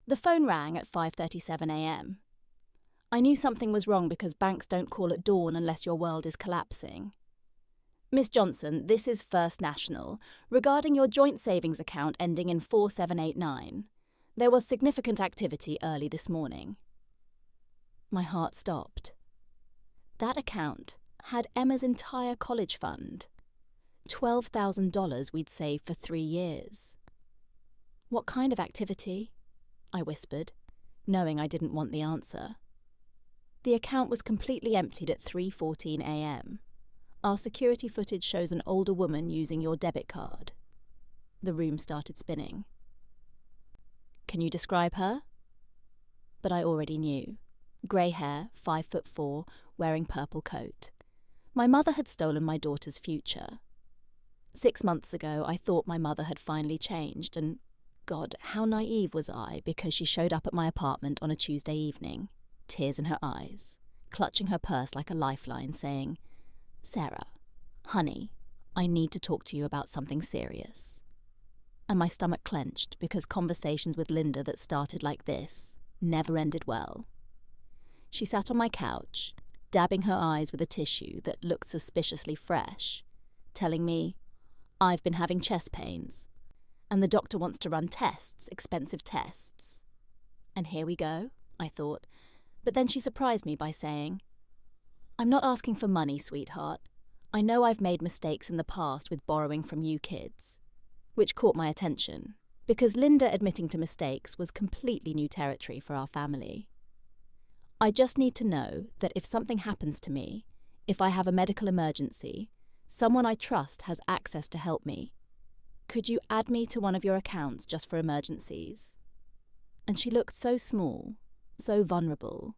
The phone rang at 5:37 a.m. I knew something was wrong because banks don't call at dawn unless your world is collapsing. Miss Johnson, this is First National. Regarding your joint savings account ending in 4789, there was significant activity early this morning. My heart stopped. That account had Emma's entire college fund. $12,000 we'd saved for 3 years. What kind of activity? I whispered, knowing I didn't want the answer. The account was completely emptied at 3:14 a.m. Our security footage shows an older woman using your debit card. The room started spinning. Can you describe her? But I already knew. Grey hair, 5'4", wearing purple coat. My mother had stolen my daughter's future. 6 months ago, I thought my mother had finally changed, and God, how naive was I, because she showed up at my apartment on a Tuesday evening, tears in her eyes, clutching her purse like a lifeline, saying, "Sarah, honey, I need to talk to you about something serious." And my stomach clenched because conversations with Linda that started like this never ended well. She sat on my couch, dabbing her eyes with a tissue that looked suspiciously fresh, telling me, "I've been having chest pains, and the doctor wants to run tests, expensive tests." And here we go, I thought, but then she surprised me by saying, "I'm not asking for money, sweetheart. I know I've made mistakes in the past with borrowing from you kids," which caught my attention, because Linda admitting to mistakes was completely new territory for our family. "I just need to know that if something happens to me, if I have a medical emergency, someone I trust has access to help me. Could you add me to one of your accounts just for emergencies?" And she looked so small, so vulnerable.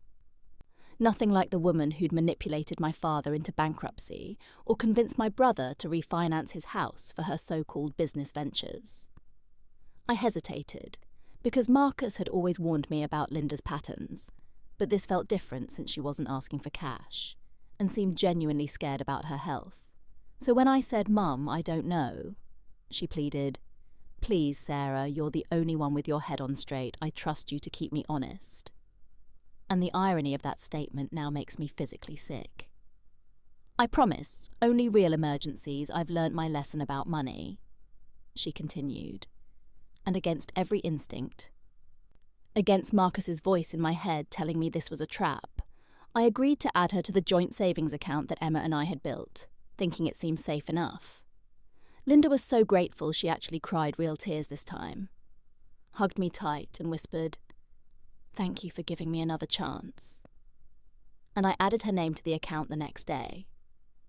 Nothing like the woman who'd manipulated my father into bankruptcy or convinced my brother to refinance his house for her so-called business ventures. I hesitated, because Marcus had always warned me about Linda's patterns, but this felt different since she wasn't asking for cash, and seemed genuinely scared about her health. So when I said, "Mum, I don't know," she pleaded, "Please, Sarah, you're the only one with your head on straight. I trust you to keep me honest." And the irony of that statement now makes me physically sick. "I promise, only real emergencies. I've learnt my lesson about money," she continued. And against every instinct, against Marcus's voice in my head telling me this was a trap, I agreed to add her to the joint savings account that Emma and I had built, thinking it seemed safe enough. Linda was so grateful she actually cried real tears this time, hugged me tight and whispered, "Thank you for giving me another chance." And I added her name to the account the next day,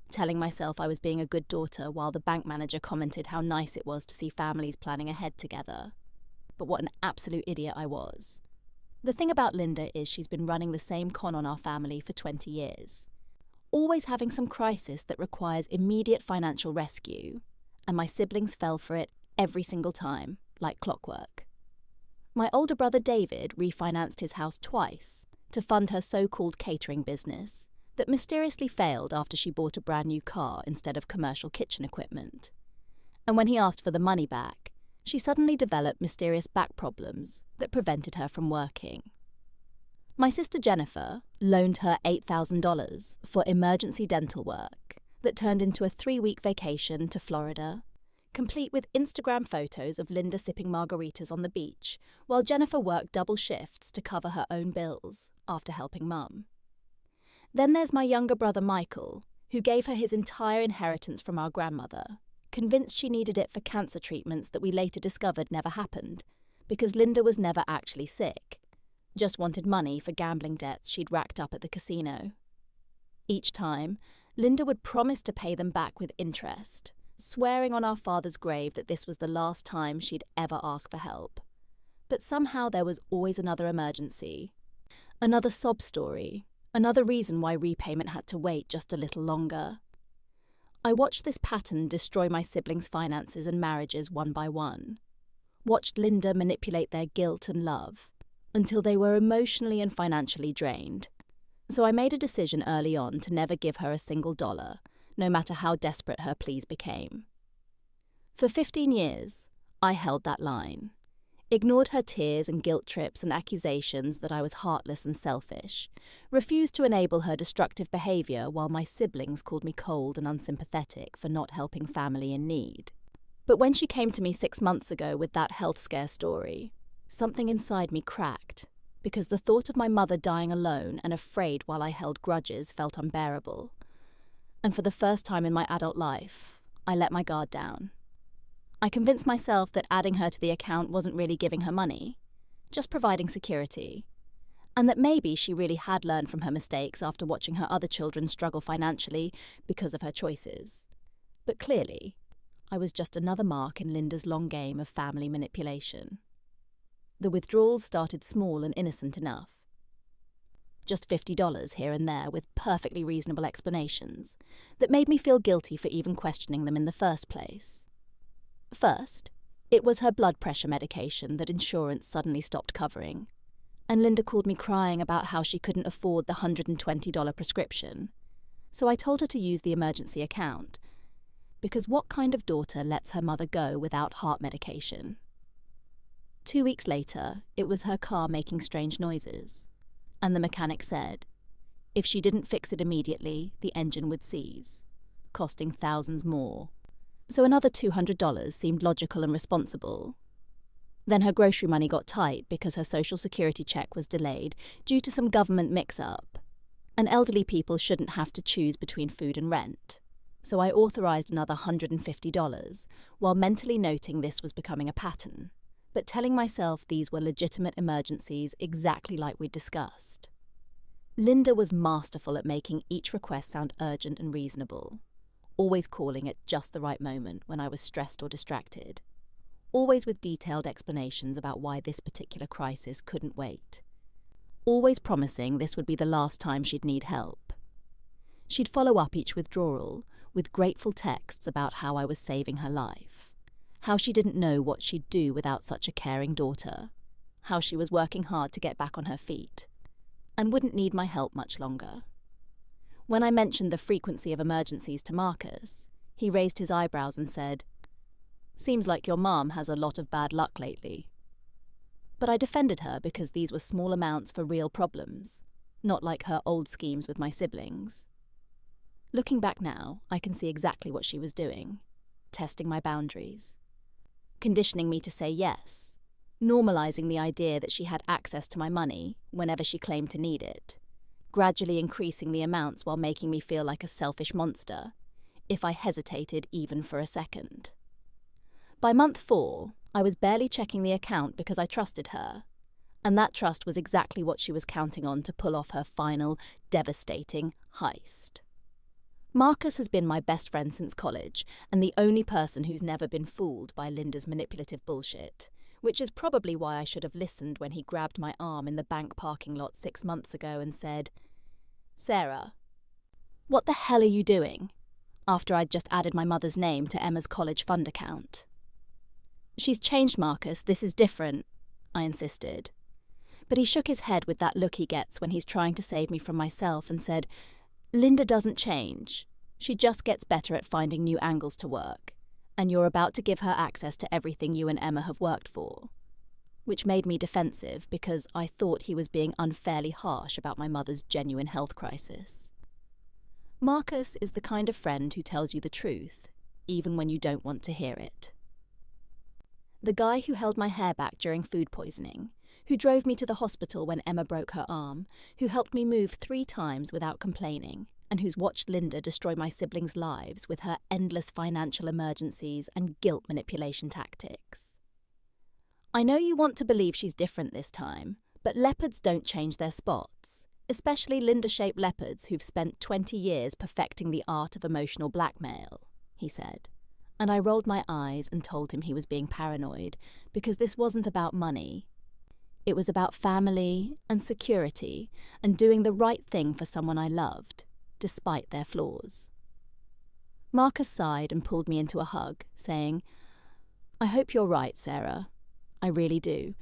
telling myself I was being a good daughter while the bank manager commented how nice it was to see families planning ahead together. But what an absolute idiot I was. The thing about Linda is she's been running the same con on our family for 20 years, always having some crisis that requires immediate financial rescue, and my siblings fell for it every single time, like clockwork. My older brother David refinanced his house twice to fund her so-called catering business that mysteriously failed after she bought a brand new car instead of commercial kitchen equipment. And when he asked for the money back, she suddenly developed mysterious back problems that prevented her from working. My sister Jennifer loaned her $8,000 for emergency dental work that turned into a 3-week vacation to Florida, complete with Instagram photos of Linda sipping margaritas on the beach, while Jennifer worked double shifts to cover her own bills after helping Mum. Then there's my younger brother Michael, who gave her his entire inheritance from our grandmother, convinced she needed it for cancer treatments that we later discovered never happened, because Linda was never actually sick, just wanted money for gambling debts she'd racked up at the casino. Each time, Linda would promise to pay them back with interest, swearing on our father's grave that this was the last time she'd ever ask for help. But somehow there was always another emergency, another sob story, another reason why repayment had to wait just a little longer. I watched this pattern destroy my siblings' finances and marriages one by one. Watched Linda manipulate their guilt and love until they were emotionally and financially drained. So I made a decision early on to never give her a single dollar, no matter how desperate her pleas became. For 15 years, I held that line. ignored her tears and guilt trips and accusations that I was heartless and selfish, refused to enable her destructive behaviour while my siblings called me cold and unsympathetic for not helping family in need. But when she came to me 6 months ago with that health scare story, something inside me cracked, because the thought of my mother dying alone and afraid while I held grudges felt unbearable. And for the first time in my adult life, I let my guard down. I convinced myself that adding her to the account wasn't really giving her money, just providing security, and that maybe she really had learned from her mistakes after watching her other children struggle financially because of her choices. But clearly, I was just another mark in Linda's long game of family manipulation. The withdrawals started small and innocent enough. Just $50 here and there with perfectly reasonable explanations that made me feel guilty for even questioning them in the first place. First, it was her blood pressure medication that insurance suddenly stopped covering, and Linda called me crying about how she couldn't afford the $120 prescription. So I told her to use the emergency account, because what kind of daughter lets her mother go without heart medication? 2 weeks later, it was her car making strange noises, and the mechanic said if she didn't fix it immediately, the engine would seize, costing thousands more. So another $200 seemed logical and responsible. Then her grocery money got tight because her social security check was delayed due to some government mix-up, and elderly people shouldn't have to choose between food and rent. So I authorised another $150, while mentally noting this was becoming a pattern, but telling myself these were legitimate emergencies exactly like we'd discussed. Linda was masterful at making each request sound urgent and reasonable, always calling at just the right moment when I was stressed or distracted, always with detailed explanations about why this particular crisis couldn't wait, always promising this would be the last time she'd need help. She'd follow up each withdrawal with grateful texts about how I was saving her life, how she didn't know what she'd do without such a caring daughter, how she was working hard to get back on her feet, and wouldn't need my help much longer. When I mentioned the frequency of emergencies to Marcus, he raised his eyebrows and said, "Seems like your mom has a lot of bad luck lately." But I defended her because these were small amounts for real problems, not like her old schemes with my siblings. Looking back now, I can see exactly what she was doing, testing my boundaries, conditioning me to say yes, normalizing the idea that she had access to my money whenever she claimed to need it, gradually increasing the amounts while making me feel like a selfish monster, if I hesitated even for a second. By month 4, I was barely checking the account because I trusted her, and that trust was exactly what she was counting on to pull off her final, devastating heist. Marcus has been my best friend since college, and the only person who's never been fooled by Linda's manipulative bullshit, which is probably why I should have listened when he grabbed my arm in the bank parking lot 6 months ago and said, "Sarah, what the hell are you doing?" after I'd just added my mother's name to Emma's college fund account. "She's changed, Marcus, this is different," I insisted. But he shook his head with that look he gets when he's trying to save me from myself and said, "Linda doesn't change. She just gets better at finding new angles to work, and you're about to give her access to everything you and Emma have worked for." Which made me defensive because I thought he was being unfairly harsh about my mother's genuine health crisis. Marcus is the kind of friend who tells you the truth, even when you don't want to hear it. The guy who held my hair back during food poisoning, who drove me to the hospital when Emma broke her arm, who helped me move 3 times without complaining, and who's watched Linda destroy my siblings' lives with her endless financial emergencies and guilt manipulation tactics. I know you want to believe she's different this time, but leopards don't change their spots, especially Linda-shaped leopards who've spent 20 years perfecting the art of emotional blackmail, he said. And I rolled my eyes and told him he was being paranoid, because this wasn't about money. It was about family and security and doing the right thing for someone I loved, despite their flaws. Marcus sighed and pulled me into a hug, saying, "I hope you're right, Sarah. I really do.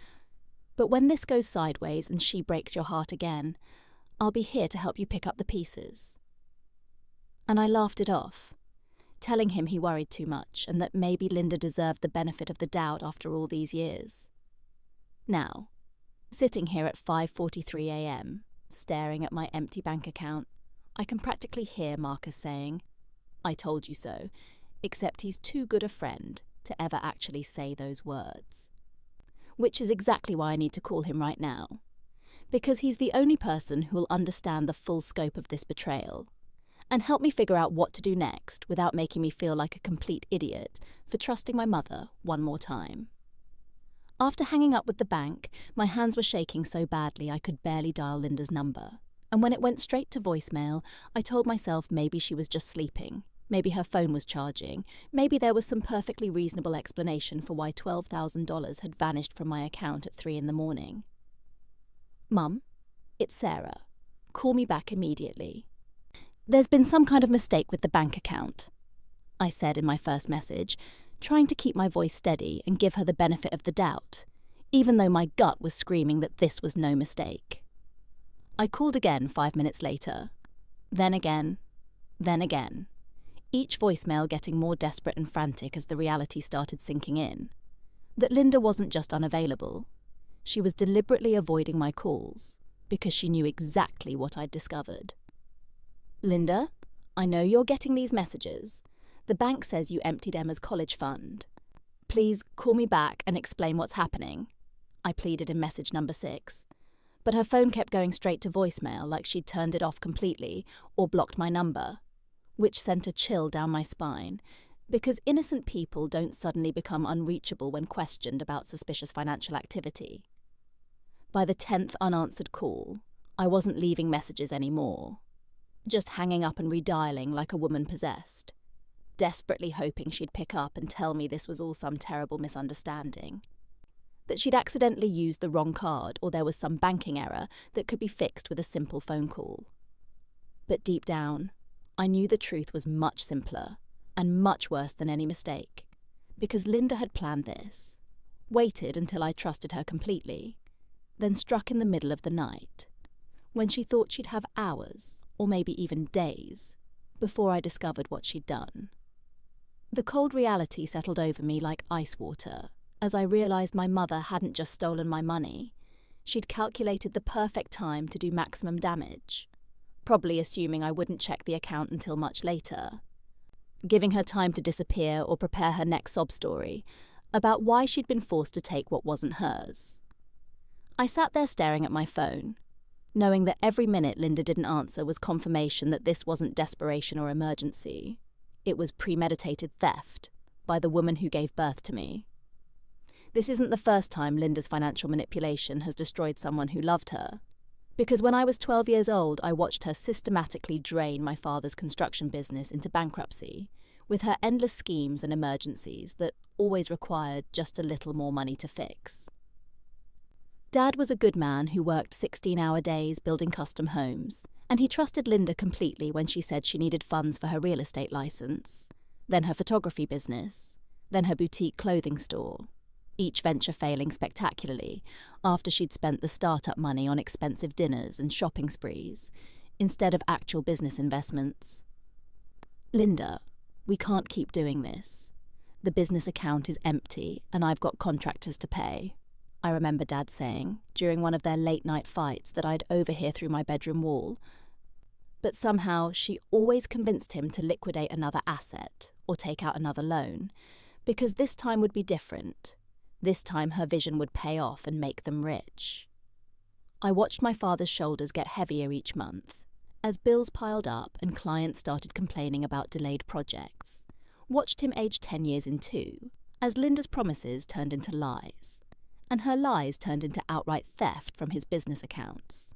But when this goes sideways and she breaks your heart again, I'll be here to help you pick up the pieces." And I laughed it off, telling him he worried too much and that maybe Linda deserved the benefit of the doubt after all these years. Now, sitting here at 5:43 a.m., staring at my empty bank account, I can practically hear Marcus saying, "I told you so," except he's too good a friend to ever actually say those words. Which is exactly why I need to call him right now. Because he's the only person who'll understand the full scope of this betrayal and help me figure out what to do next without making me feel like a complete idiot for trusting my mother one more time. After hanging up with the bank, my hands were shaking so badly I could barely dial Linda's number. And when it went straight to voicemail, I told myself maybe she was just sleeping. Maybe her phone was charging. Maybe there was some perfectly reasonable explanation for why $12,000 had vanished from my account at 3 a.m. "Mum, it's Sarah. Call me back immediately. There's been some kind of mistake with the bank account," I said in my first message, trying to keep my voice steady and give her the benefit of the doubt, even though my gut was screaming that this was no mistake. I called again 5 minutes later. Then again. Each voicemail getting more desperate and frantic as the reality started sinking in. That Linda wasn't just unavailable. She was deliberately avoiding my calls, because she knew exactly what I'd discovered. "Linda, I know you're getting these messages. The bank says you emptied Emma's college fund. Please call me back and explain what's happening," I pleaded in message number 6. But her phone kept going straight to voicemail like she'd turned it off completely or blocked my number, which sent a chill down my spine, because innocent people don't suddenly become unreachable when questioned about suspicious financial activity. By the 10th unanswered call, I wasn't leaving messages anymore, just hanging up and redialing like a woman possessed, desperately hoping she'd pick up and tell me this was all some terrible misunderstanding, that she'd accidentally used the wrong card or there was some banking error that could be fixed with a simple phone call. But deep down, I knew the truth was much simpler and much worse than any mistake, because Linda had planned this, waited until I trusted her completely, then struck in the middle of the night, when she thought she'd have hours, or maybe even days, before I discovered what she'd done. The cold reality settled over me like ice water as I realised my mother hadn't just stolen my money. She'd calculated the perfect time to do maximum damage, probably assuming I wouldn't check the account until much later, giving her time to disappear or prepare her next sob story about why she'd been forced to take what wasn't hers. I sat there staring at my phone, knowing that every minute Linda didn't answer was confirmation that this wasn't desperation or emergency. It was premeditated theft by the woman who gave birth to me. This isn't the first time Linda's financial manipulation has destroyed someone who loved her, because when I was 12 years old, I watched her systematically drain my father's construction business into bankruptcy, with her endless schemes and emergencies that always required just a little more money to fix. Dad was a good man who worked 16-hour days building custom homes, and he trusted Linda completely when she said she needed funds for her real estate license, then her photography business, then her boutique clothing store, each venture failing spectacularly after she'd spent the startup money on expensive dinners and shopping sprees instead of actual business investments. "Linda, we can't keep doing this. The business account is empty and I've got contractors to pay," I remember Dad saying during one of their late-night fights that I'd overhear through my bedroom wall. But somehow she always convinced him to liquidate another asset or take out another loan, because this time would be different. This time her vision would pay off and make them rich. I watched my father's shoulders get heavier each month, as bills piled up and clients started complaining about delayed projects. Watched him age 10 years in too, as Linda's promises turned into lies, and her lies turned into outright theft from his business accounts.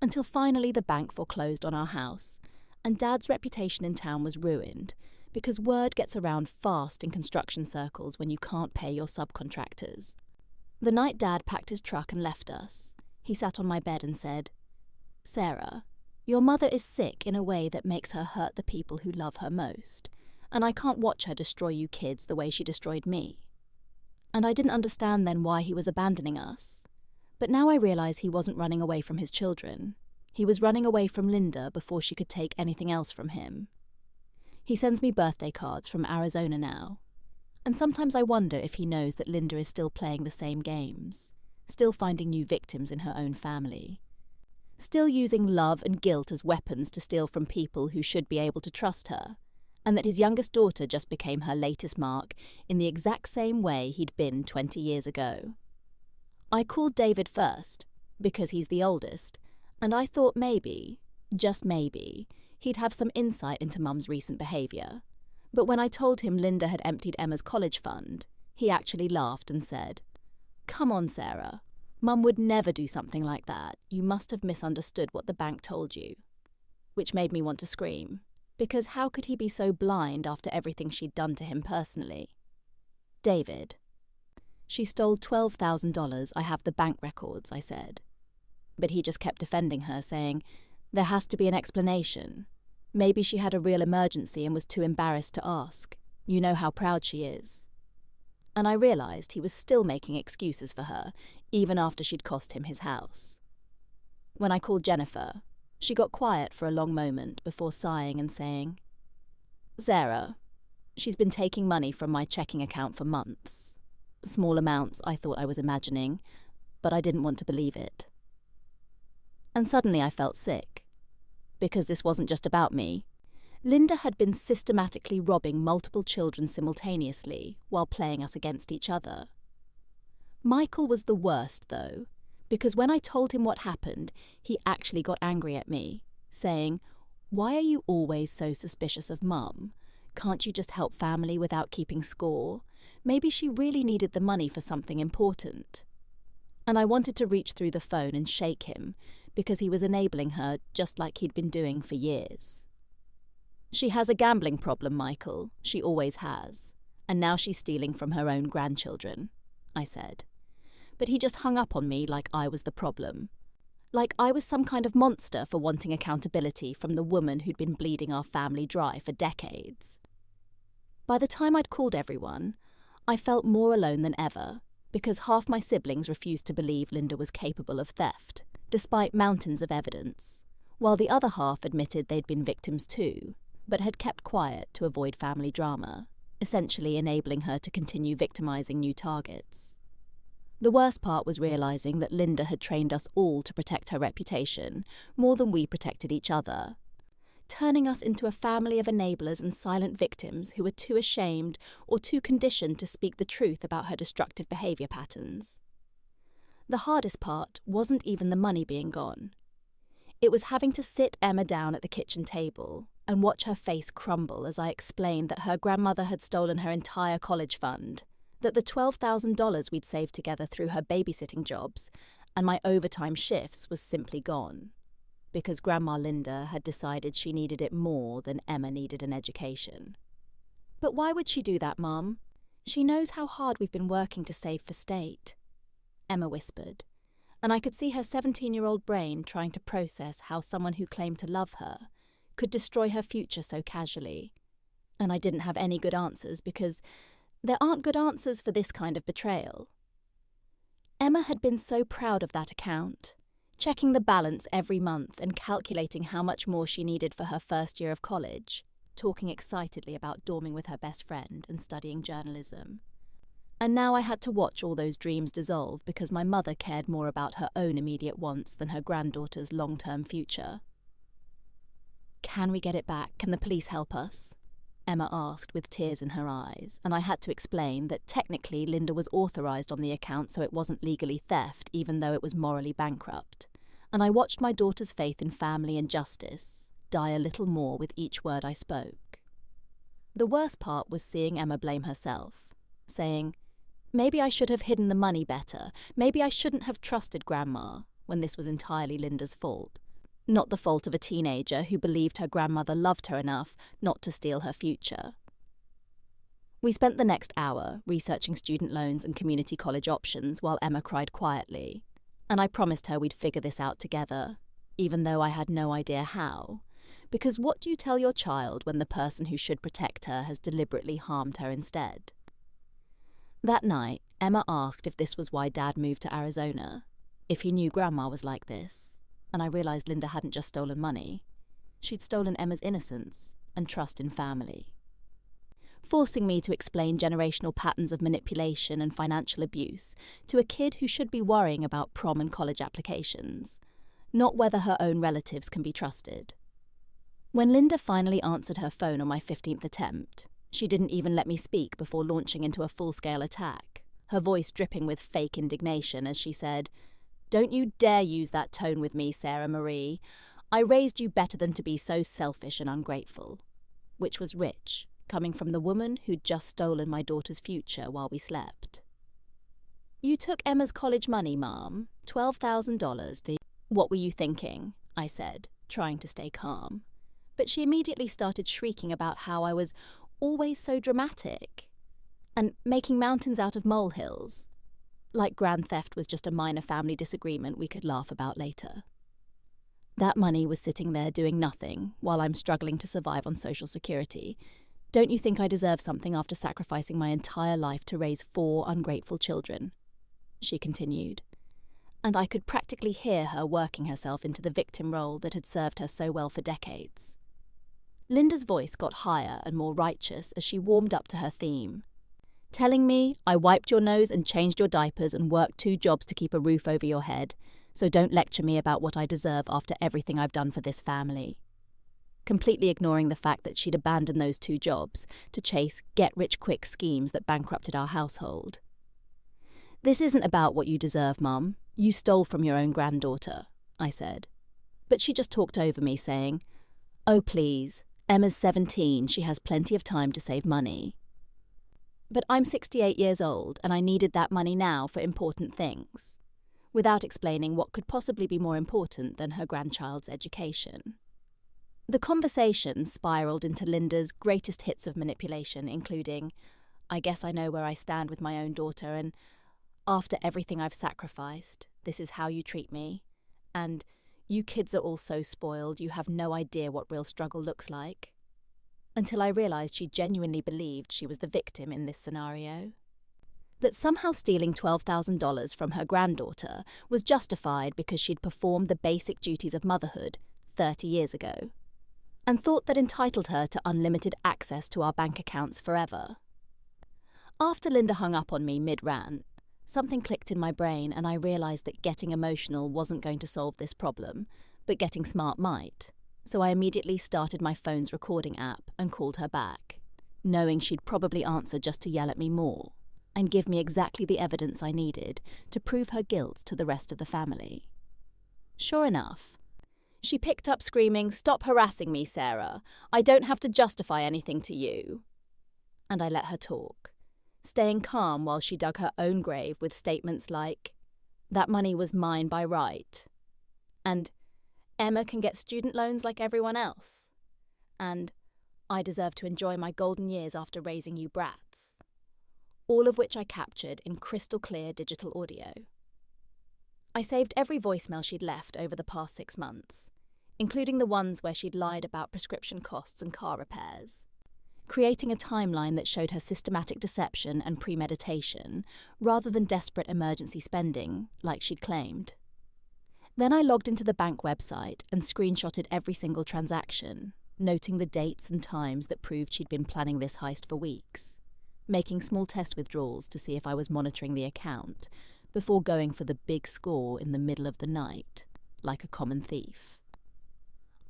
Until finally the bank foreclosed on our house, and Dad's reputation in town was ruined, because word gets around fast in construction circles when you can't pay your subcontractors. The night Dad packed his truck and left us, he sat on my bed and said, "Sarah, your mother is sick in a way that makes her hurt the people who love her most, and I can't watch her destroy you kids the way she destroyed me." And I didn't understand then why he was abandoning us. But now I realise he wasn't running away from his children. He was running away from Linda before she could take anything else from him. He sends me birthday cards from Arizona now, and sometimes I wonder if he knows that Linda is still playing the same games, still finding new victims in her own family, still using love and guilt as weapons to steal from people who should be able to trust her, and that his youngest daughter just became her latest mark in the exact same way he'd been 20 years ago. I called David first, because he's the oldest, and I thought maybe, just maybe, he'd have some insight into Mum's recent behaviour. But when I told him Linda had emptied Emma's college fund, he actually laughed and said, "Come on, Sarah. Mum would never do something like that. You must have misunderstood what the bank told you." Which made me want to scream, because how could he be so blind after everything she'd done to him personally? "David, she stole $12,000. I have the bank records," I said. But he just kept defending her, saying, "There has to be an explanation. Maybe she had a real emergency and was too embarrassed to ask. You know how proud she is." And I realised he was still making excuses for her, even after she'd cost him his house. When I called Jennifer, she got quiet for a long moment before sighing and saying, "Sarah, she's been taking money from my checking account for months. Small amounts I thought I was imagining, but I didn't want to believe it." And suddenly I felt sick. Because this wasn't just about me. Linda had been systematically robbing multiple children simultaneously while playing us against each other. Michael was the worst, though, because when I told him what happened, he actually got angry at me, saying, "Why are you always so suspicious of Mum? Can't you just help family without keeping score? Maybe she really needed the money for something important." And I wanted to reach through the phone and shake him, because he was enabling her just like he'd been doing for years. "She has a gambling problem, Michael. She always has. And now she's stealing from her own grandchildren," I said. But he just hung up on me like I was the problem. Like I was some kind of monster for wanting accountability from the woman who'd been bleeding our family dry for decades. By the time I'd called everyone, I felt more alone than ever, because half my siblings refused to believe Linda was capable of theft, despite mountains of evidence, while the other half admitted they'd been victims too, but had kept quiet to avoid family drama, essentially enabling her to continue victimizing new targets. The worst part was realizing that Linda had trained us all to protect her reputation more than we protected each other, turning us into a family of enablers and silent victims who were too ashamed or too conditioned to speak the truth about her destructive behavior patterns. The hardest part wasn't even the money being gone. It was having to sit Emma down at the kitchen table and watch her face crumble as I explained that her grandmother had stolen her entire college fund, that the $12,000 we'd saved together through her babysitting jobs and my overtime shifts was simply gone, because Grandma Linda had decided she needed it more than Emma needed an education. "But why would she do that, Mum? She knows how hard we've been working to save for state," Emma whispered, and I could see her 17-year-old brain trying to process how someone who claimed to love her could destroy her future so casually. And I didn't have any good answers because there aren't good answers for this kind of betrayal. Emma had been so proud of that account, checking the balance every month and calculating how much more she needed for her first year of college, talking excitedly about dorming with her best friend and studying journalism. And now I had to watch all those dreams dissolve because my mother cared more about her own immediate wants than her granddaughter's long-term future. "Can we get it back? Can the police help us?" Emma asked with tears in her eyes, and I had to explain that technically Linda was authorised on the account so it wasn't legally theft, even though it was morally bankrupt. And I watched my daughter's faith in family and justice die a little more with each word I spoke. The worst part was seeing Emma blame herself, saying, "Maybe I should have hidden the money better. Maybe I shouldn't have trusted Grandma," when this was entirely Linda's fault. Not the fault of a teenager who believed her grandmother loved her enough not to steal her future. We spent the next hour researching student loans and community college options while Emma cried quietly, and I promised her we'd figure this out together, even though I had no idea how. Because what do you tell your child when the person who should protect her has deliberately harmed her instead? That night, Emma asked if this was why Dad moved to Arizona, if he knew Grandma was like this, and I realised Linda hadn't just stolen money. She'd stolen Emma's innocence and trust in family. forcing me to explain generational patterns of manipulation and financial abuse to a kid who should be worrying about prom and college applications, not whether her own relatives can be trusted. When Linda finally answered her phone on my 15th attempt, she didn't even let me speak before launching into a full-scale attack, her voice dripping with fake indignation as she said, "Don't you dare use that tone with me, Sarah Marie. I raised you better than to be so selfish and ungrateful." Which was rich, coming from the woman who'd just stolen my daughter's future while we slept. "You took Emma's college money, Mom. $12,000. What were you thinking?" I said, trying to stay calm. But she immediately started shrieking about how I was always so dramatic and making mountains out of molehills, like grand theft was just a minor family disagreement we could laugh about later. That money was sitting there doing nothing while I'm struggling to survive on Social Security. Don't you think I deserve something after sacrificing my entire life to raise 4 ungrateful children? She continued, and I could practically hear her working herself into the victim role that had served her so well for decades. Linda's voice got higher and more righteous as she warmed up to her theme, telling me I wiped your nose and changed your diapers and worked 2 jobs to keep a roof over your head, so don't lecture me about what I deserve after everything I've done for this family. Completely ignoring the fact that she'd abandoned those 2 jobs to chase get-rich-quick schemes that bankrupted our household. "This isn't about what you deserve, Mum. You stole from your own granddaughter," I said. But she just talked over me, saying, "Oh, please. Emma's 17, she has plenty of time to save money." But I'm 68 years old and I needed that money now for important things, without explaining what could possibly be more important than her grandchild's education. The conversation spiraled into Linda's greatest hits of manipulation, including, "I guess I know where I stand with my own daughter," and "After everything I've sacrificed, this is how you treat me," and "You kids are all so spoiled, you have no idea what real struggle looks like." Until I realised she genuinely believed she was the victim in this scenario. That somehow stealing $12,000 from her granddaughter was justified because she'd performed the basic duties of motherhood 30 years ago, and thought that entitled her to unlimited access to our bank accounts forever. After Linda hung up on me mid-rant, something clicked in my brain and I realised that getting emotional wasn't going to solve this problem, but getting smart might. So I immediately started my phone's recording app and called her back, knowing she'd probably answer just to yell at me more and give me exactly the evidence I needed to prove her guilt to the rest of the family. Sure enough, she picked up screaming, "Stop harassing me, Sarah. I don't have to justify anything to you." And I let her talk, staying calm while she dug her own grave with statements like, "That money was mine by right," and "Emma can get student loans like everyone else," and "I deserve to enjoy my golden years after raising you brats." All of which I captured in crystal clear digital audio. I saved every voicemail she'd left over the past 6 months, including the ones where she'd lied about prescription costs and car repairs, creating a timeline that showed her systematic deception and premeditation rather than desperate emergency spending like she'd claimed. Then I logged into the bank website and screenshotted every single transaction, noting the dates and times that proved she'd been planning this heist for weeks, making small test withdrawals to see if I was monitoring the account before going for the big score in the middle of the night, like a common thief.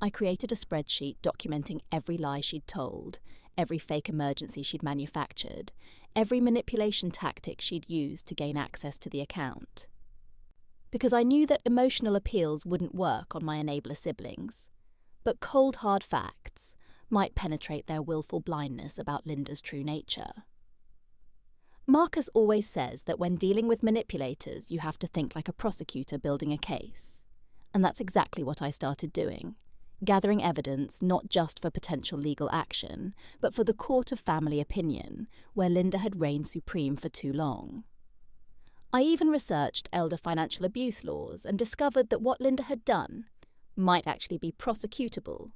I created a spreadsheet documenting every lie she'd told, every fake emergency she'd manufactured, every manipulation tactic she'd used to gain access to the account. Because I knew that emotional appeals wouldn't work on my enabler siblings, but cold hard facts might penetrate their willful blindness about Linda's true nature. Marcus always says that when dealing with manipulators, you have to think like a prosecutor building a case. And that's exactly what I started doing, gathering evidence not just for potential legal action, but for the court of family opinion, where Linda had reigned supreme for too long. I even researched elder financial abuse laws and discovered that what Linda had done might actually be prosecutable,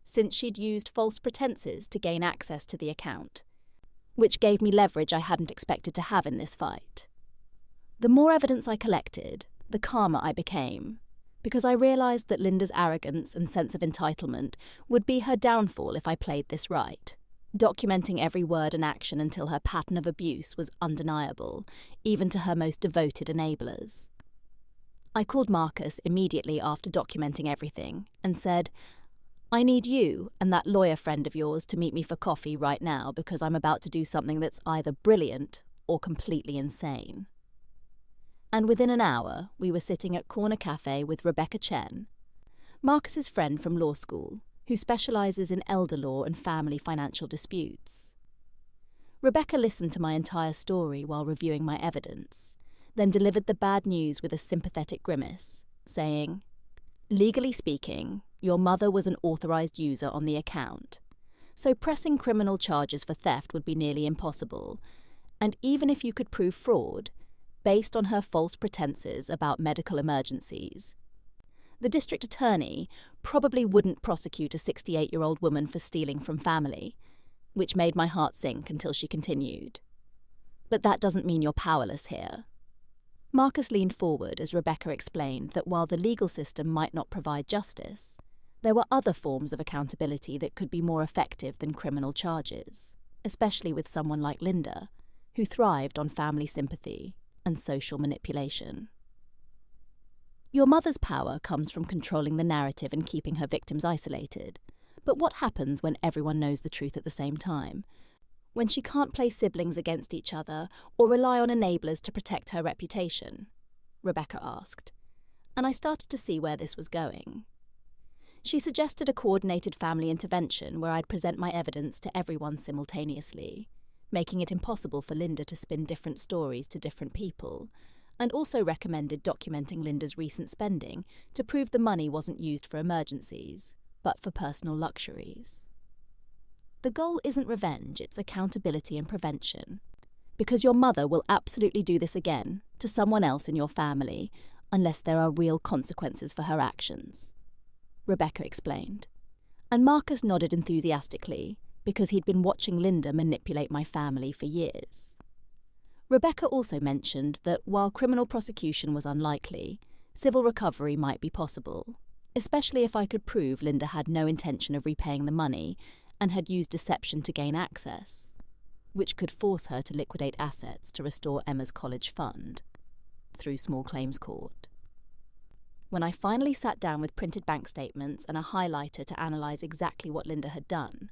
since she'd used false pretenses to gain access to the account, which gave me leverage I hadn't expected to have in this fight. The more evidence I collected, the calmer I became, because I realised that Linda's arrogance and sense of entitlement would be her downfall if I played this right, documenting every word and action until her pattern of abuse was undeniable, even to her most devoted enablers. I called Marcus immediately after documenting everything and said, "I need you and that lawyer friend of yours to meet me for coffee right now because I'm about to do something that's either brilliant or completely insane." And within an hour, we were sitting at Corner Cafe with Rebecca Chen, Marcus's friend from law school, who specialises in elder law and family financial disputes. Rebecca listened to my entire story while reviewing my evidence, then delivered the bad news with a sympathetic grimace, saying, "Legally speaking, your mother was an authorised user on the account, so pressing criminal charges for theft would be nearly impossible, and even if you could prove fraud, based on her false pretences about medical emergencies, the district attorney probably wouldn't prosecute a 68-year-old woman for stealing from family," which made my heart sink until she continued. "But that doesn't mean you're powerless here." Marcus leaned forward as Rebecca explained that while the legal system might not provide justice, there were other forms of accountability that could be more effective than criminal charges, especially with someone like Linda, who thrived on family sympathy and social manipulation. "Your mother's power comes from controlling the narrative and keeping her victims isolated. But what happens when everyone knows the truth at the same time? When she can't play siblings against each other or rely on enablers to protect her reputation?" Rebecca asked, and I started to see where this was going. She suggested a coordinated family intervention where I'd present my evidence to everyone simultaneously, making it impossible for Linda to spin different stories to different people, and also recommended documenting Linda's recent spending to prove the money wasn't used for emergencies, but for personal luxuries. The goal isn't revenge, it's accountability and prevention. Because your mother will absolutely do this again to someone else in your family unless there are real consequences for her actions, Rebecca explained. And Marcus nodded enthusiastically because he'd been watching Linda manipulate my family for years. Rebecca also mentioned that while criminal prosecution was unlikely, civil recovery might be possible, especially if I could prove Linda had no intention of repaying the money and had used deception to gain access, which could force her to liquidate assets to restore Emma's college fund through small claims court. When I finally sat down with printed bank statements and a highlighter to analyse exactly what Linda had done,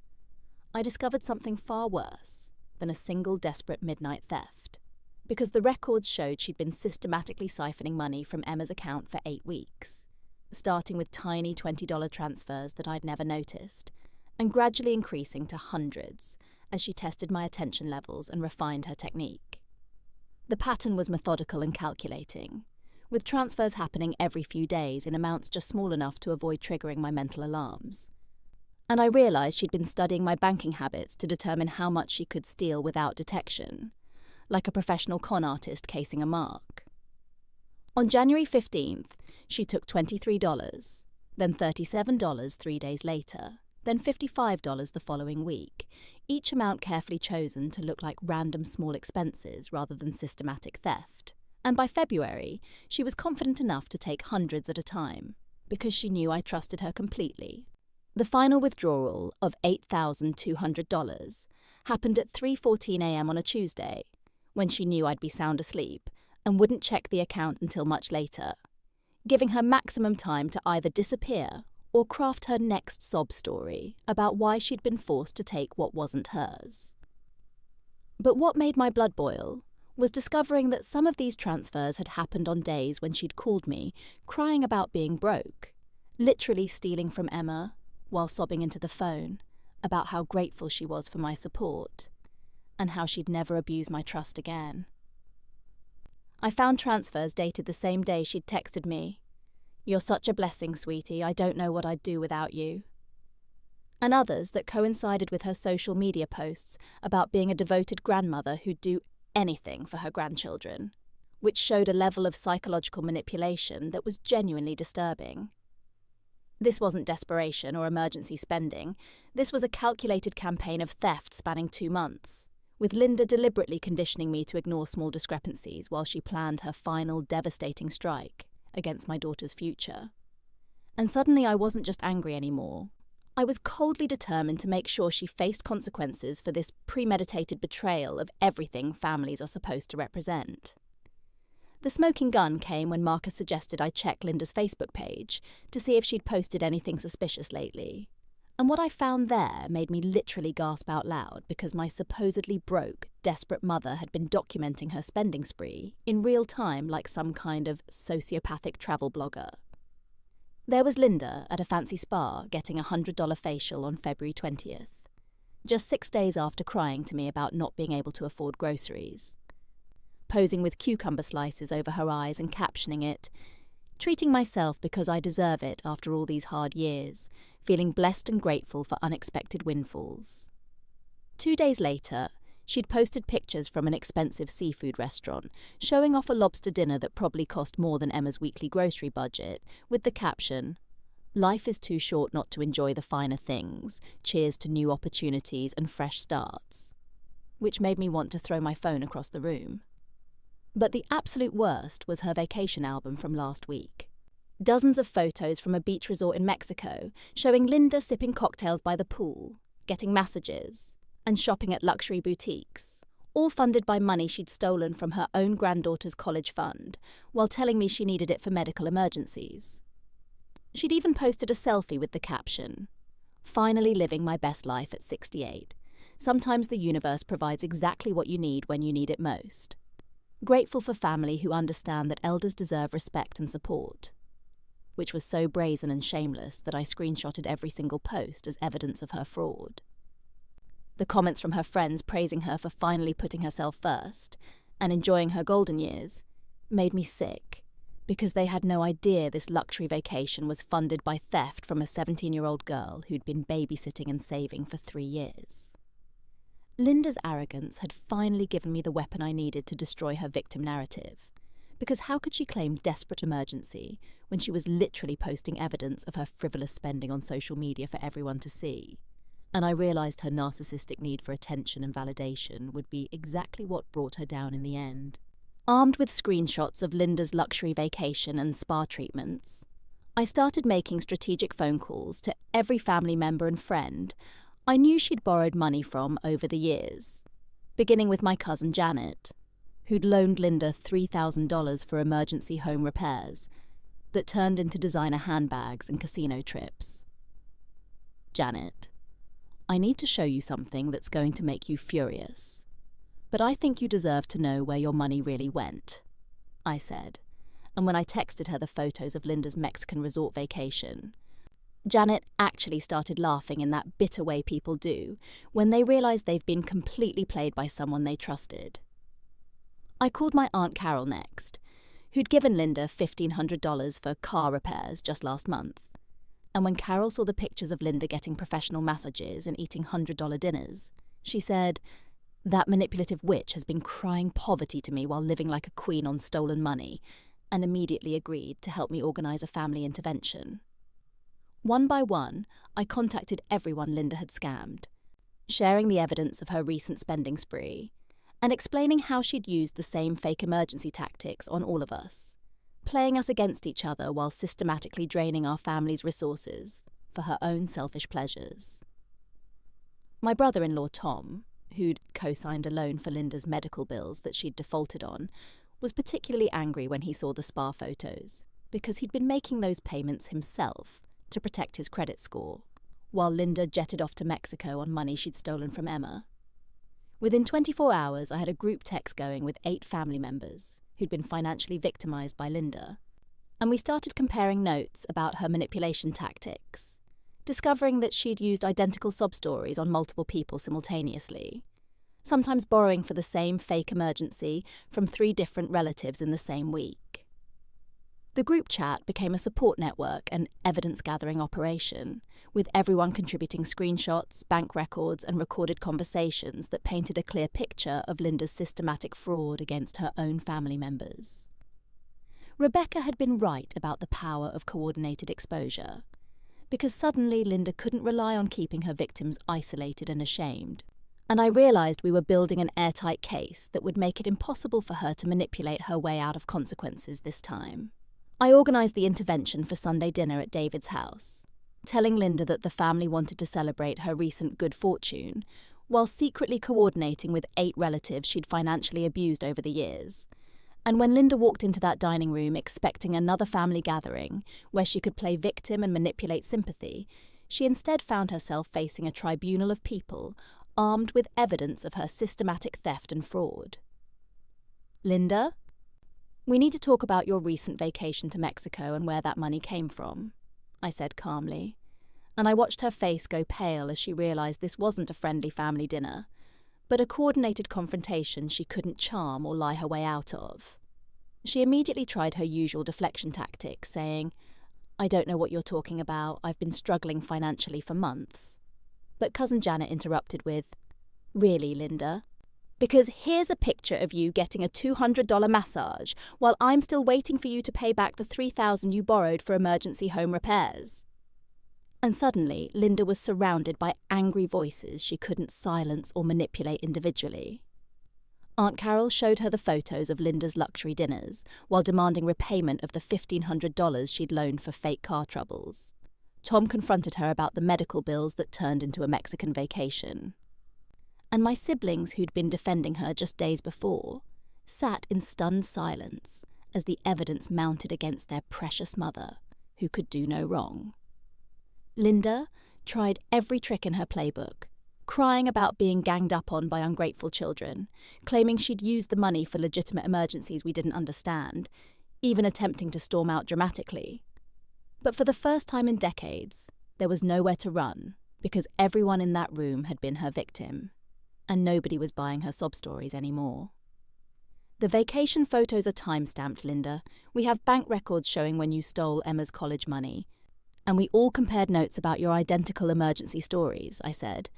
I discovered something far worse than a single desperate midnight theft, because the records showed she'd been systematically siphoning money from Emma's account for 8 weeks, starting with tiny $20 transfers that I'd never noticed, and gradually increasing to hundreds as she tested my attention levels and refined her technique. The pattern was methodical and calculating, with transfers happening every few days in amounts just small enough to avoid triggering my mental alarms. And I realised she'd been studying my banking habits to determine how much she could steal without detection, like a professional con artist casing a mark. On January 15th, she took $23, then $37 3 days later, then $55 the following week, each amount carefully chosen to look like random small expenses rather than systematic theft. And by February, she was confident enough to take hundreds at a time, because she knew I trusted her completely. The final withdrawal of $8,200 happened at 3:14 a.m. on a Tuesday, when she knew I'd be sound asleep and wouldn't check the account until much later, giving her maximum time to either disappear or craft her next sob story about why she'd been forced to take what wasn't hers. But what made my blood boil was discovering that some of these transfers had happened on days when she'd called me, crying about being broke, literally stealing from Emma, while sobbing into the phone about how grateful she was for my support, and how she'd never abuse my trust again. I found transfers dated the same day she'd texted me, "You're such a blessing, sweetie, I don't know what I'd do without you." And others that coincided with her social media posts about being a devoted grandmother who'd do anything for her grandchildren, which showed a level of psychological manipulation that was genuinely disturbing. This wasn't desperation or emergency spending. This was a calculated campaign of theft spanning 2 months, with Linda deliberately conditioning me to ignore small discrepancies while she planned her final devastating strike against my daughter's future. And suddenly I wasn't just angry anymore. I was coldly determined to make sure she faced consequences for this premeditated betrayal of everything families are supposed to represent. The smoking gun came when Marcus suggested I check Linda's Facebook page to see if she'd posted anything suspicious lately. And what I found there made me literally gasp out loud because my supposedly broke, desperate mother had been documenting her spending spree in real time like some kind of sociopathic travel blogger. There was Linda at a fancy spa getting a $100 facial on February 20th, just 6 days after crying to me about not being able to afford groceries. Posing with cucumber slices over her eyes and captioning it, "Treating myself because I deserve it after all these hard years, feeling blessed and grateful for unexpected windfalls." 2 days later, she'd posted pictures from an expensive seafood restaurant, showing off a lobster dinner that probably cost more than Emma's weekly grocery budget, with the caption, "Life is too short not to enjoy the finer things. Cheers to new opportunities and fresh starts," which made me want to throw my phone across the room. But the absolute worst was her vacation album from last week. Dozens of photos from a beach resort in Mexico showing Linda sipping cocktails by the pool, getting massages, and shopping at luxury boutiques, all funded by money she'd stolen from her own granddaughter's college fund, while telling me she needed it for medical emergencies. She'd even posted a selfie with the caption, "Finally living my best life at 68. Sometimes the universe provides exactly what you need when you need it most. Grateful for family who understand that elders deserve respect and support," which was so brazen and shameless that I screenshotted every single post as evidence of her fraud. The comments from her friends praising her for finally putting herself first and enjoying her golden years made me sick, because they had no idea this luxury vacation was funded by theft from a 17-year-old girl who'd been babysitting and saving for 3 years. Linda's arrogance had finally given me the weapon I needed to destroy her victim narrative, because how could she claim desperate emergency when she was literally posting evidence of her frivolous spending on social media for everyone to see? And I realised her narcissistic need for attention and validation would be exactly what brought her down in the end. Armed with screenshots of Linda's luxury vacation and spa treatments, I started making strategic phone calls to every family member and friend I knew she'd borrowed money from over the years, beginning with my cousin Janet, who'd loaned Linda $3,000 for emergency home repairs that turned into designer handbags and casino trips. "Janet, I need to show you something that's going to make you furious, but I think you deserve to know where your money really went," I said, and when I texted her the photos of Linda's Mexican resort vacation, Janet actually started laughing in that bitter way people do when they realise they've been completely played by someone they trusted. I called my Aunt Carol next, who'd given Linda $1,500 for car repairs just last month. And when Carol saw the pictures of Linda getting professional massages and eating $100 dinners, she said, "That manipulative witch has been crying poverty to me while living like a queen on stolen money," and immediately agreed to help me organise a family intervention. One by one, I contacted everyone Linda had scammed, sharing the evidence of her recent spending spree, and explaining how she'd used the same fake emergency tactics on all of us, playing us against each other while systematically draining our family's resources for her own selfish pleasures. My brother-in-law Tom, who'd co-signed a loan for Linda's medical bills that she'd defaulted on, was particularly angry when he saw the spa photos, because he'd been making those payments himself to protect his credit score, while Linda jetted off to Mexico on money she'd stolen from Emma. Within 24 hours, I had a group text going with 8 family members who'd been financially victimised by Linda, and we started comparing notes about her manipulation tactics, discovering that she'd used identical sob stories on multiple people simultaneously, sometimes borrowing for the same fake emergency from 3 different relatives in the same week. The group chat became a support network and evidence-gathering operation, with everyone contributing screenshots, bank records, and recorded conversations that painted a clear picture of Linda's systematic fraud against her own family members. Rebecca had been right about the power of coordinated exposure, because suddenly Linda couldn't rely on keeping her victims isolated and ashamed, and I realised we were building an airtight case that would make it impossible for her to manipulate her way out of consequences this time. I organised the intervention for Sunday dinner at David's house, telling Linda that the family wanted to celebrate her recent good fortune, while secretly coordinating with 8 relatives she'd financially abused over the years. And when Linda walked into that dining room expecting another family gathering where she could play victim and manipulate sympathy, she instead found herself facing a tribunal of people armed with evidence of her systematic theft and fraud. "Linda, we need to talk about your recent vacation to Mexico and where that money came from," I said calmly, and I watched her face go pale as she realised this wasn't a friendly family dinner, but a coordinated confrontation she couldn't charm or lie her way out of. She immediately tried her usual deflection tactic, saying, "I don't know what you're talking about. I've been struggling financially for months." But Cousin Janet interrupted with, "Really, Linda? Because here's a picture of you getting a $200 massage while I'm still waiting for you to pay back the $3,000 you borrowed for emergency home repairs." And suddenly, Linda was surrounded by angry voices she couldn't silence or manipulate individually. Aunt Carol showed her the photos of Linda's luxury dinners while demanding repayment of the $1,500 she'd loaned for fake car troubles. Tom confronted her about the medical bills that turned into a Mexican vacation. And my siblings, who'd been defending her just days before, sat in stunned silence as the evidence mounted against their precious mother, who could do no wrong. Linda tried every trick in her playbook, crying about being ganged up on by ungrateful children, claiming she'd used the money for legitimate emergencies we didn't understand, even attempting to storm out dramatically. But for the first time in decades, there was nowhere to run because everyone in that room had been her victim, and nobody was buying her sob stories anymore. "The vacation photos are time-stamped, Linda. We have bank records showing when you stole Emma's college money. And we all compared notes about your identical emergency stories," I said,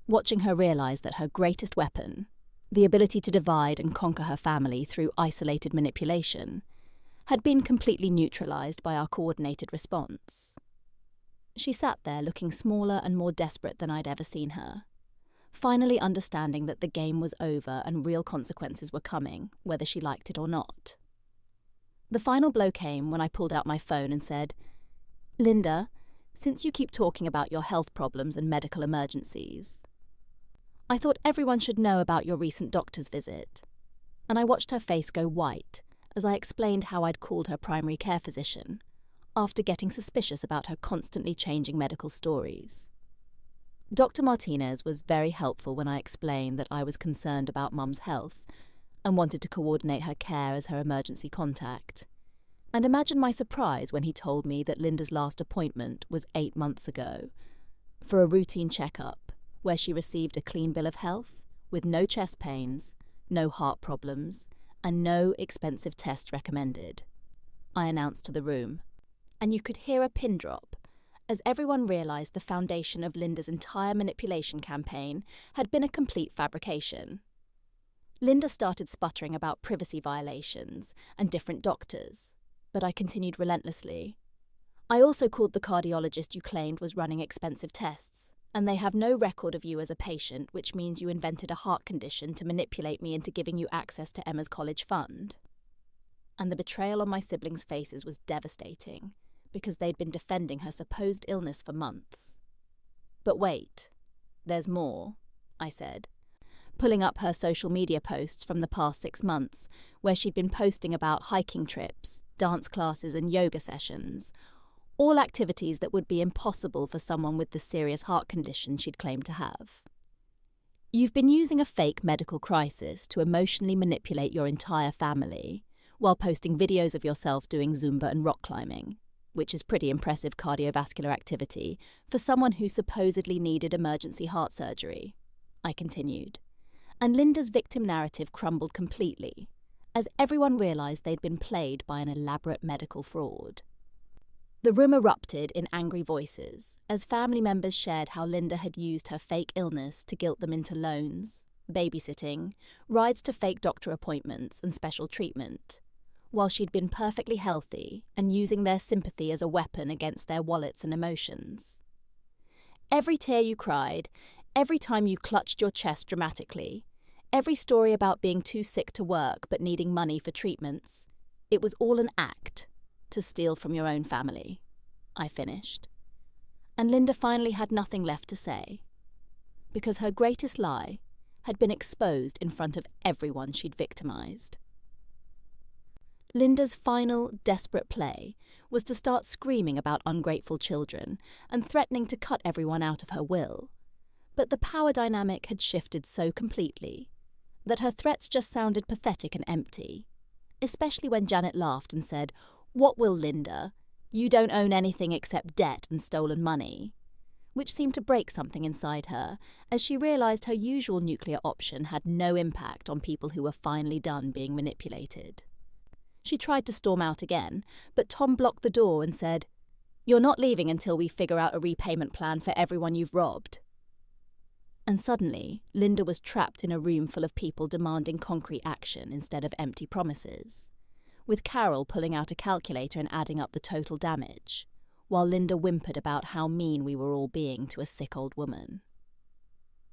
watching her realise that her greatest weapon, the ability to divide and conquer her family through isolated manipulation, had been completely neutralised by our coordinated response. She sat there looking smaller and more desperate than I'd ever seen her, finally understanding that the game was over and real consequences were coming, whether she liked it or not. The final blow came when I pulled out my phone and said, "Linda, since you keep talking about your health problems and medical emergencies, I thought everyone should know about your recent doctor's visit." And I watched her face go white as I explained how I'd called her primary care physician, after getting suspicious about her constantly changing medical stories. Dr. Martinez was very helpful when I explained that I was concerned about Mum's health and wanted to coordinate her care as her emergency contact. And imagine my surprise when he told me that Linda's last appointment was 8 months ago, for a routine checkup where she received a clean bill of health with no chest pains, no heart problems, and no expensive test recommended. I announced to the room, and you could hear a pin drop as everyone realised the foundation of Linda's entire manipulation campaign had been a complete fabrication. Linda started sputtering about privacy violations and different doctors, but I continued relentlessly. "I also called the cardiologist you claimed was running expensive tests, and they have no record of you as a patient, which means you invented a heart condition to manipulate me into giving you access to Emma's college fund." And the betrayal on my siblings' faces was devastating, because they'd been defending her supposed illness for months. "But wait, there's more," I said, pulling up her social media posts from the past 6 months, where she'd been posting about hiking trips, dance classes and yoga sessions, all activities that would be impossible for someone with the serious heart condition she'd claimed to have. "You've been using a fake medical crisis to emotionally manipulate your entire family, while posting videos of yourself doing Zumba and rock climbing, which is pretty impressive cardiovascular activity for someone who supposedly needed emergency heart surgery," I continued. And Linda's victim narrative crumbled completely, as everyone realised they'd been played by an elaborate medical fraud. The room erupted in angry voices as family members shared how Linda had used her fake illness to guilt them into loans, babysitting, rides to fake doctor appointments and special treatment, while she'd been perfectly healthy and using their sympathy as a weapon against their wallets and emotions. "Every tear you cried, every time you clutched your chest dramatically, every story about being too sick to work but needing money for treatments, it was all an act to steal from your own family," I finished. And Linda finally had nothing left to say, because her greatest lie had been exposed in front of everyone she'd victimized. Linda's final, desperate play was to start screaming about ungrateful children and threatening to cut everyone out of her will. But the power dynamic had shifted so completely that her threats just sounded pathetic and empty, especially when Janet laughed and said, "What will, Linda? You don't own anything except debt and stolen money," which seemed to break something inside her as she realized her usual nuclear option had no impact on people who were finally done being manipulated. She tried to storm out again, but Tom blocked the door and said, "You're not leaving until we figure out a repayment plan for everyone you've robbed." And suddenly, Linda was trapped in a room full of people demanding concrete action instead of empty promises, with Carol pulling out a calculator and adding up the total damage, while Linda whimpered about how mean we were all being to a sick old woman.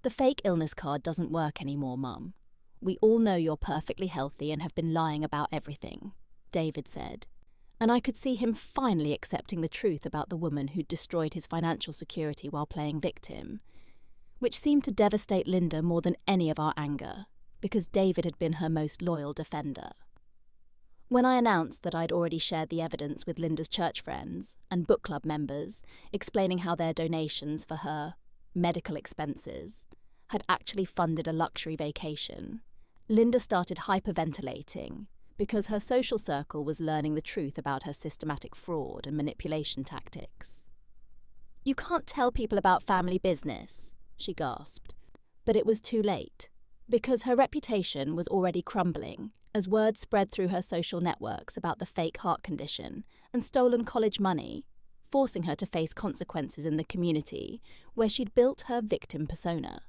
"The fake illness card doesn't work anymore, Mum. We all know you're perfectly healthy and have been lying about everything," David said, and I could see him finally accepting the truth about the woman who'd destroyed his financial security while playing victim, which seemed to devastate Linda more than any of our anger, because David had been her most loyal defender. When I announced that I'd already shared the evidence with Linda's church friends and book club members, explaining how their donations for her medical expenses had actually funded a luxury vacation, Linda started hyperventilating because her social circle was learning the truth about her systematic fraud and manipulation tactics. "You can't tell people about family business," she gasped. But it was too late, because her reputation was already crumbling as word spread through her social networks about the fake heart condition and stolen college money, forcing her to face consequences in the community where she'd built her victim persona.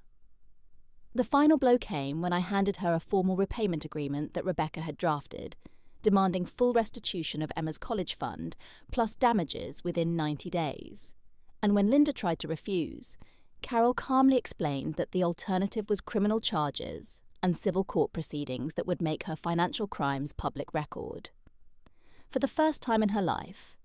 The final blow came when I handed her a formal repayment agreement that Rebecca had drafted, demanding full restitution of Emma's college fund plus damages within 90 days. And when Linda tried to refuse, Carol calmly explained that the alternative was criminal charges and civil court proceedings that would make her financial crimes public record. For the first time in her life,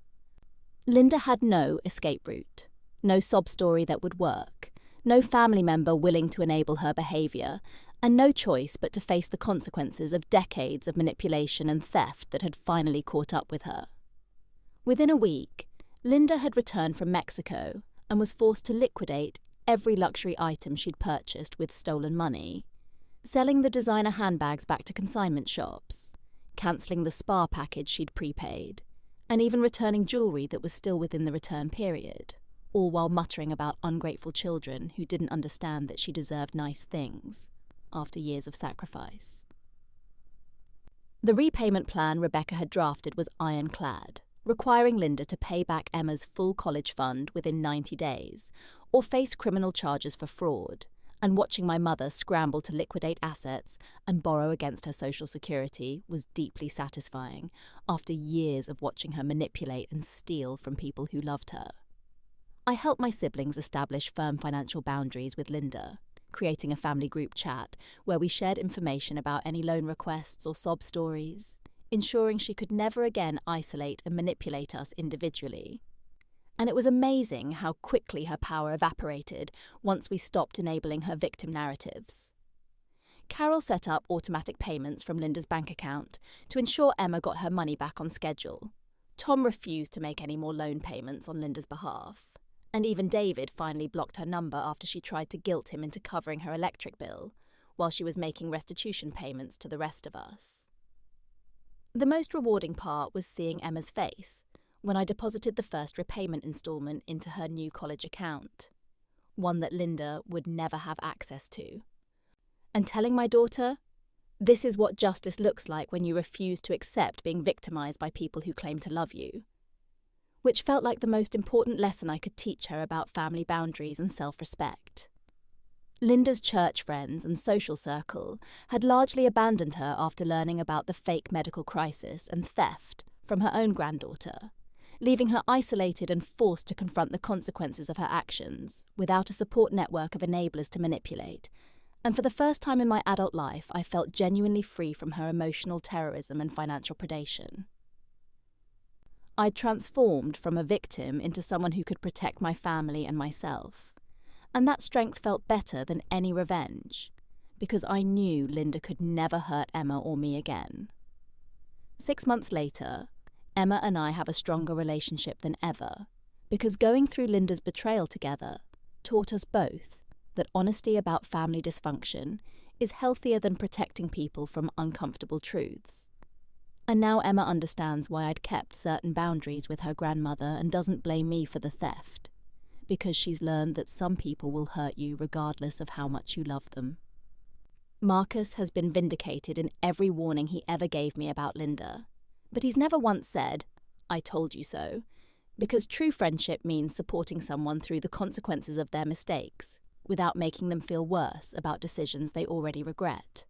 Linda had no escape route, no sob story that would work, no family member willing to enable her behaviour, and no choice but to face the consequences of decades of manipulation and theft that had finally caught up with her. Within a week, Linda had returned from Mexico and was forced to liquidate every luxury item she'd purchased with stolen money, selling the designer handbags back to consignment shops, cancelling the spa package she'd prepaid, and even returning jewellery that was still within the return period, all while muttering about ungrateful children who didn't understand that she deserved nice things after years of sacrifice. The repayment plan Rebecca had drafted was ironclad, requiring Linda to pay back Emma's full college fund within 90 days or face criminal charges for fraud, and watching my mother scramble to liquidate assets and borrow against her social security was deeply satisfying after years of watching her manipulate and steal from people who loved her. I helped my siblings establish firm financial boundaries with Linda, creating a family group chat where we shared information about any loan requests or sob stories, ensuring she could never again isolate and manipulate us individually. And it was amazing how quickly her power evaporated once we stopped enabling her victim narratives. Carol set up automatic payments from Linda's bank account to ensure Emma got her money back on schedule. Tom refused to make any more loan payments on Linda's behalf. And even David finally blocked her number after she tried to guilt him into covering her electric bill, while she was making restitution payments to the rest of us. The most rewarding part was seeing Emma's face when I deposited the first repayment instalment into her new college account, one that Linda would never have access to. And telling my daughter, "This is what justice looks like when you refuse to accept being victimized by people who claim to love you," which felt like the most important lesson I could teach her about family boundaries and self-respect. Linda's church friends and social circle had largely abandoned her after learning about the fake medical crisis and theft from her own granddaughter, leaving her isolated and forced to confront the consequences of her actions without a support network of enablers to manipulate. And for the first time in my adult life, I felt genuinely free from her emotional terrorism and financial predation. I'd transformed from a victim into someone who could protect my family and myself. And that strength felt better than any revenge, because I knew Linda could never hurt Emma or me again. 6 months later, Emma and I have a stronger relationship than ever, because going through Linda's betrayal together taught us both that honesty about family dysfunction is healthier than protecting people from uncomfortable truths. And now Emma understands why I'd kept certain boundaries with her grandmother and doesn't blame me for the theft, because she's learned that some people will hurt you regardless of how much you love them. Marcus has been vindicated in every warning he ever gave me about Linda, but he's never once said, "I told you so," because true friendship means supporting someone through the consequences of their mistakes, without making them feel worse about decisions they already regret.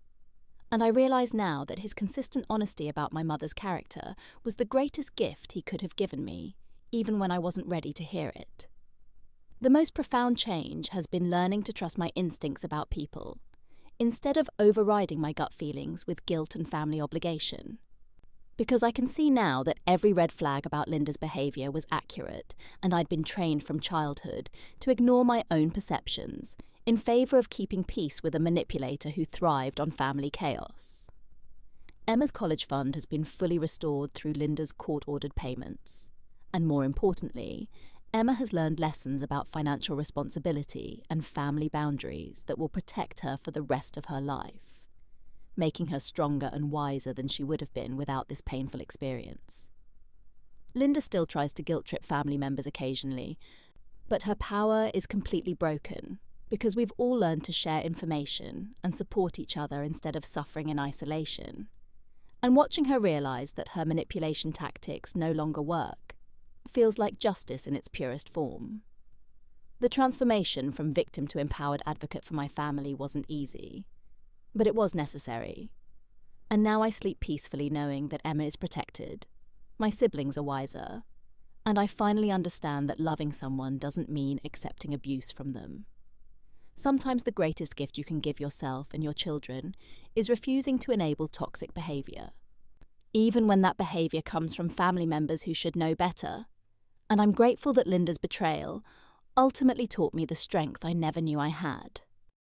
And I realise now that his consistent honesty about my mother's character was the greatest gift he could have given me, even when I wasn't ready to hear it. The most profound change has been learning to trust my instincts about people, instead of overriding my gut feelings with guilt and family obligation. Because I can see now that every red flag about Linda's behaviour was accurate, and I'd been trained from childhood to ignore my own perceptions in favour of keeping peace with a manipulator who thrived on family chaos. Emma's college fund has been fully restored through Linda's court-ordered payments. And more importantly, Emma has learned lessons about financial responsibility and family boundaries that will protect her for the rest of her life, making her stronger and wiser than she would have been without this painful experience. Linda still tries to guilt-trip family members occasionally, but her power is completely broken because we've all learned to share information and support each other instead of suffering in isolation. And watching her realise that her manipulation tactics no longer work feels like justice in its purest form. The transformation from victim to empowered advocate for my family wasn't easy, but it was necessary. And now I sleep peacefully knowing that Emma is protected, my siblings are wiser, and I finally understand that loving someone doesn't mean accepting abuse from them. Sometimes the greatest gift you can give yourself and your children is refusing to enable toxic behaviour, even when that behaviour comes from family members who should know better. And I'm grateful that Linda's betrayal ultimately taught me the strength I never knew I had.